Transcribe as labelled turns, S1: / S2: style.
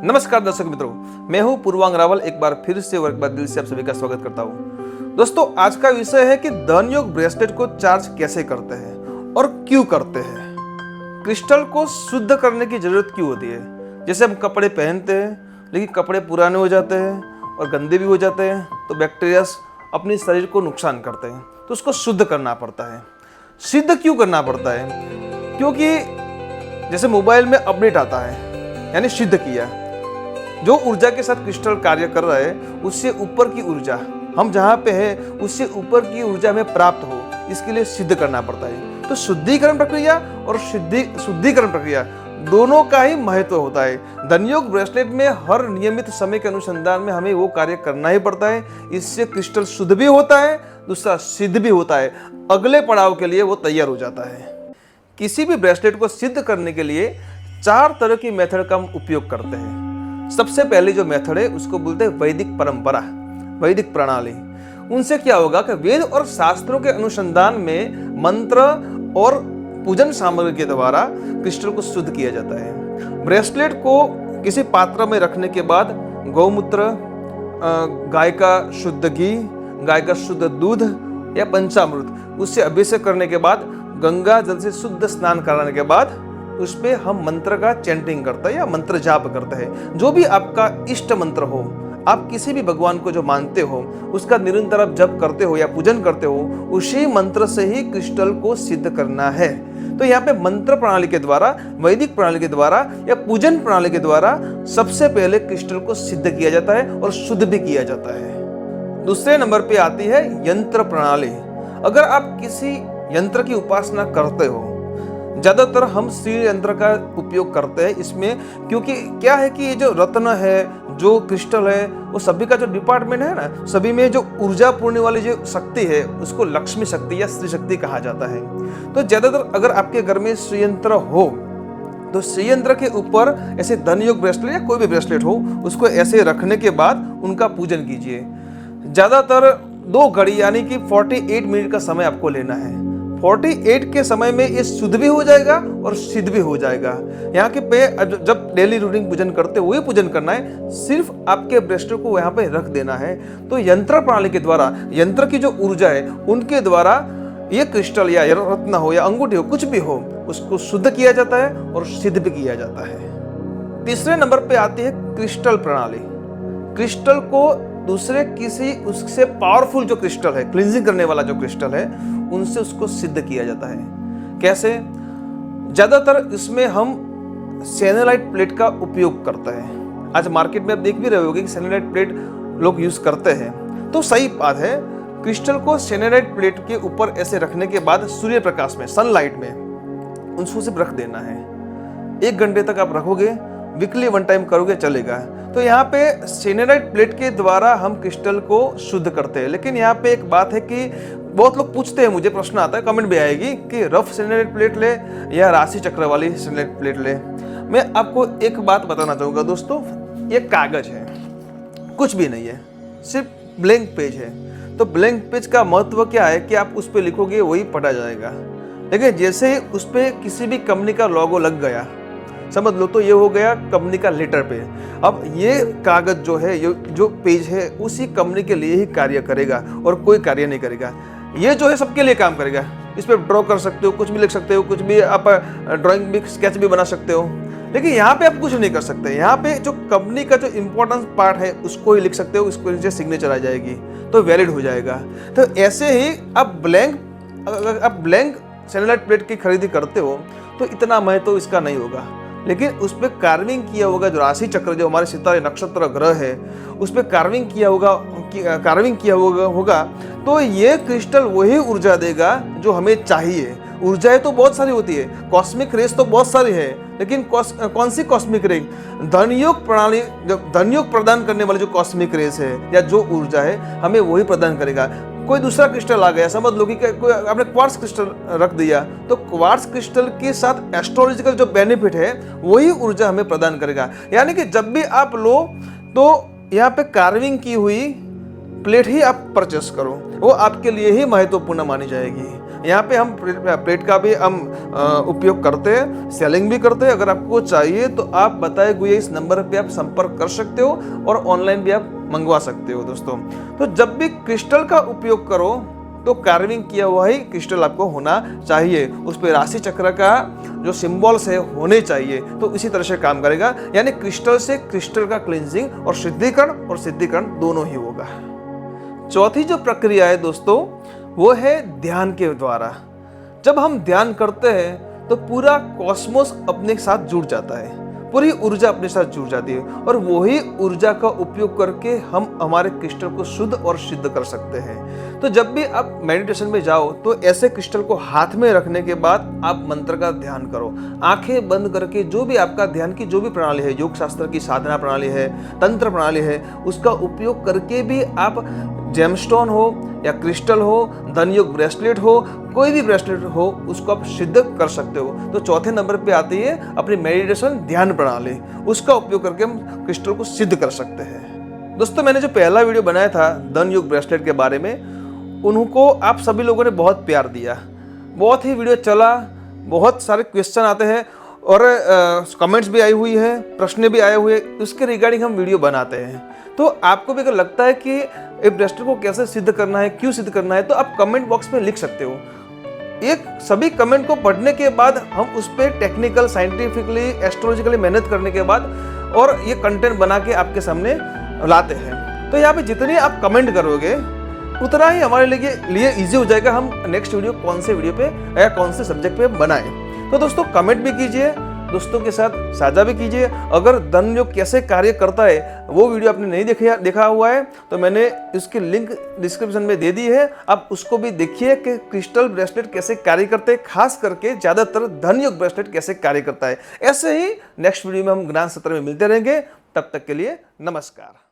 S1: नमस्कार दर्शक मित्रों, मैं हूं पूर्वांग रावल। एक बार फिर से और एक बार दिल से आप सभी का स्वागत करता हूं। दोस्तों, आज का विषय है कि धन योग ब्रेसलेट को चार्ज कैसे करते हैं और क्यों करते हैं। क्रिस्टल को शुद्ध करने की जरूरत क्यों होती है। जैसे हम कपड़े पहनते हैं लेकिन कपड़े पुराने हो जाते हैं और गंदे भी हो जाते हैं तो बैक्टीरिया अपने शरीर को नुकसान करते हैं, तो उसको शुद्ध करना पड़ता है। सिद्ध क्यों करना पड़ता है? क्योंकि जैसे मोबाइल में अपडेट आता है, यानी सिद्ध किया, जो ऊर्जा के साथ क्रिस्टल कार्य कर रहा है उससे ऊपर की ऊर्जा, हम जहाँ पे है उससे ऊपर की ऊर्जा हमें प्राप्त हो, इसके लिए सिद्ध करना पड़ता है। तो शुद्धिकरण प्रक्रिया और शुद्धिकरण प्रक्रिया दोनों का ही महत्व होता है। धन योग ब्रेसलेट में हर नियमित समय के अनुसंधान में हमें वो कार्य करना ही पड़ता है। इससे क्रिस्टल शुद्ध भी होता है, दूसरा सिद्ध भी होता है, अगले पड़ाव के लिए वो तैयार हो जाता है। किसी भी ब्रेसलेट को सिद्ध करने के लिए 4 तरह की मेथड का हम उपयोग करते हैं। सबसे पहले जो मेथड है उसको बोलते हैं वैदिक परंपरा, वैदिक प्रणाली। उनसे क्या होगा कि वेद और शास्त्रों के अनुसंधान में मंत्र और पूजन सामग्री के द्वारा क्रिस्टल को शुद्ध किया जाता है। ब्रेसलेट को किसी पात्र में रखने के बाद गौमूत्र, गाय का शुद्ध घी, गाय का शुद्ध दूध या पंचामृत, उससे अभिषेक करने के बाद गंगा जल से शुद्ध स्नान कराने के बाद उस पे हम मंत्र का चैंटिंग करते हैं या मंत्र जाप करते हैं। जो भी आपका इष्ट मंत्र हो, आप किसी भी भगवान को जो मानते हो उसका निरंतर आप जप करते हो या पूजन करते हो, उसी मंत्र से ही क्रिस्टल को सिद्ध करना है। तो यहाँ पे मंत्र प्रणाली के द्वारा, वैदिक प्रणाली के द्वारा या पूजन प्रणाली के द्वारा सबसे पहले क्रिस्टल को सिद्ध किया जाता है और शुद्ध भी किया जाता है। दूसरे नंबर पे आती है यंत्र प्रणाली। अगर आप किसी यंत्र की उपासना करते हो, ज्यादातर हम श्री यंत्र का उपयोग करते हैं इसमें, क्योंकि क्या है कि ये जो रत्न है, जो क्रिस्टल है, वो सभी का जो डिपार्टमेंट है ना, सभी में जो ऊर्जा पूर्णे वाली जो शक्ति है उसको लक्ष्मी शक्ति या स्त्री शक्ति कहा जाता है। तो ज्यादातर अगर आपके घर में श्री यंत्र हो तो श्री यंत्र के ऊपर ऐसे धन योग ब्रेसलेट या कोई भी ब्रेसलेट हो उसको ऐसे रखने के बाद उनका पूजन कीजिए। ज्यादातर 2 घड़ी यानी कि 48 मिनट का समय आपको लेना है। 48 के समय में ये शुद्ध भी हो जाएगा और सिद्ध भी हो जाएगा। यहाँ के पे जब डेली रूटीन पूजन करते वही पूजन करना है, सिर्फ आपके ब्रेसलेट को यहाँ पे रख देना है। तो यंत्र प्रणाली के द्वारा, यंत्र की जो ऊर्जा है उनके द्वारा ये क्रिस्टल या रत्न हो या अंगूठी हो, कुछ भी हो, उसको शुद्ध किया जाता है और सिद्ध भी किया जाता है। तीसरे नंबर पे आती है क्रिस्टल प्रणाली। क्रिस्टल को दूसरे किसी उससे पावरफुल जो क्रिस्टल है, क्लींजिंग करने वाला जो क्रिस्टल है, उनसे उसको सिद्ध किया जाता है। कैसे? ज्यादातर इसमें हम सेनेलाइट प्लेट का उपयोग करते हैं। आज मार्केट में आप देख भी रहे होंगे कि सेनेलाइट प्लेट लोग यूज करते हैं, तो सही बात है। क्रिस्टल को सेनेलाइट प्लेट के ऊपर ऐसे रखने के बाद सूर्य प्रकाश में, सनलाइट में उनको सिर्फ रख देना है। 1 घंटे तक आप रखोगे, वीकली 1 टाइम करोगे, चलेगा। तो यहाँ पे सेनेलाइट प्लेट के द्वारा हम क्रिस्टल को शुद्ध करते हैं। लेकिन यहाँ पे एक बात है कि बहुत लोग पूछते हैं, मुझे प्रश्न आता है, कमेंट भी आएगी कि रफ सेनेलाइट प्लेट ले या राशि चक्र वाली सेनेलाइट प्लेट ले। मैं आपको एक बात बताना चाहूँगा दोस्तों, ये कागज है, कुछ भी नहीं है, सिर्फ ब्लैंक पेज है। तो ब्लैंक पेज का महत्व क्या है कि आप उस पर लिखोगे वही पढ़ा जाएगा। लेकिन जैसे ही उस पर किसी भी कंपनी का लोगो लग गया, समझ लो तो ये हो गया कंपनी का लेटर पे। अब ये कागज जो है, ये जो पेज है, उसी कंपनी के लिए ही कार्य करेगा और कोई कार्य नहीं करेगा। ये जो है सबके लिए काम करेगा। इस पर ड्रॉ कर सकते हो, कुछ भी लिख सकते हो, कुछ भी आप ड्राइंग भी, स्केच भी बना सकते हो। लेकिन यहाँ पे आप कुछ नहीं कर सकते। यहाँ पे जो कंपनी का जो इंपॉर्टेंट पार्ट है उसको ही लिख सकते हो, उसको नीचे सिग्नेचर आ जाएगी तो वैलिड हो जाएगा। तो ऐसे ही आप ब्लैंक सेनेलाइट प्लेट की खरीदी करते हो तो इतना महत्व इसका नहीं होगा। लेकिन उस पर कार्विंग किया होगा, जो राशि चक्र, जो हमारे सितारे, नक्षत्र, ग्रह है, उस पर कार्विंग किया होगा तो ये क्रिस्टल वही ऊर्जा देगा जो हमें चाहिए। ऊर्जाएं तो बहुत सारी होती है, कॉस्मिक रेस तो बहुत सारी है, लेकिन कौन सी कॉस्मिक रे? धन योग प्रणाली, जब धन योग प्रदान करने वाली जो कॉस्मिक रेस है या जो ऊर्जा है, हमें वही प्रदान करेगा। कोई दूसरा क्रिस्टल आ गया, समझ लो कि कोई आपने क्वार्ट्ज क्रिस्टल रख दिया, तो क्वार्ट्ज क्रिस्टल के साथ एस्ट्रोलॉजिकल जो बेनिफिट है वही ऊर्जा हमें प्रदान करेगा। यानी कि जब भी आप लो तो यहाँ पे कार्विंग की हुई प्लेट ही आप परचेस करो, वो आपके लिए ही महत्वपूर्ण मानी जाएगी। यहाँ पे हम प्लेट का भी हम उपयोग करते हैं, सेलिंग भी करते हैं। अगर आपको चाहिए तो आप बताए हुए इस नंबर पे आप संपर्क कर सकते हो और ऑनलाइन भी आप मंगवा सकते हो दोस्तों। तो जब भी क्रिस्टल का उपयोग करो तो कार्विंग किया हुआ ही क्रिस्टल आपको होना चाहिए, उस पर राशि चक्र का जो सिंबल्स है होने चाहिए, तो इसी तरह से काम करेगा। यानी क्रिस्टल से क्रिस्टल का क्लींजिंग और सिद्धिकरण दोनों ही होगा। चौथी जो प्रक्रिया है दोस्तों वो है ध्यान के द्वारा। जब हम ध्यान करते हैं तो पूरा कॉस्मोस अपने साथ जुड़ जाता है, पूरी ऊर्जा अपने साथ जुड़ जाती है और वही ऊर्जा का उपयोग करके हम हमारे क्रिस्टल को शुद्ध और सिद्ध कर सकते हैं। तो जब भी आप मेडिटेशन में जाओ तो ऐसे क्रिस्टल को हाथ में रखने के बाद आप मंत्र का ध्यान करो, आंखें बंद करके जो भी आपका ध्यान की जो भी प्रणाली है, योग शास्त्र की साधना प्रणाली है, तंत्र प्रणाली है, उसका उपयोग करके भी आप जेमस्टोन हो या क्रिस्टल हो, धन योग ब्रेसलेट हो, कोई भी ब्रेसलेट हो, उसको आप सिद्ध कर सकते हो। तो चौथे नंबर पे आती है अपनी मेडिटेशन ध्यान प्रणाली, उसका उपयोग करके हम क्रिस्टल को सिद्ध कर सकते हैं। दोस्तों मैंने जो पहला वीडियो बनाया था धन योग ब्रेसलेट के बारे में, उनको आप सभी लोगों ने बहुत प्यार दिया, बहुत ही वीडियो चला, बहुत सारे क्वेश्चन आते हैं और कमेंट्स भी आई हुई है, प्रश्न भी आए हुए, उसके रिगार्डिंग हम वीडियो बनाते हैं। तो आपको भी अगर लगता है कि एक ब्रेसलेट को कैसे सिद्ध करना है, क्यों सिद्ध करना है, तो आप कमेंट बॉक्स में लिख सकते हो। एक सभी कमेंट को पढ़ने के बाद हम उस पर टेक्निकल, साइंटिफिकली, एस्ट्रोलॉजिकली मेहनत करने के बाद और ये कंटेंट बना के आपके सामने लाते हैं। तो यहाँ पे जितने आप कमेंट करोगे उतना ही हमारे लिए ईजी हो जाएगा हम नेक्स्ट वीडियो कौन से वीडियो पे या कौन से सब्जेक्ट पे बनाएं। तो दोस्तों कमेंट भी कीजिए, दोस्तों के साथ साझा भी कीजिए। अगर धन योग कैसे कार्य करता है वो वीडियो आपने नहीं देखा हुआ है तो मैंने इसकी लिंक डिस्क्रिप्शन में दे दी है, आप उसको भी देखिए कि क्रिस्टल ब्रेसलेट कैसे कार्य करते हैं, खास करके ज्यादातर धन योग ब्रेसलेट कैसे कार्य करता है। ऐसे ही नेक्स्ट वीडियो में हम ज्ञान सत्र में मिलते रहेंगे, तब तक के लिए नमस्कार।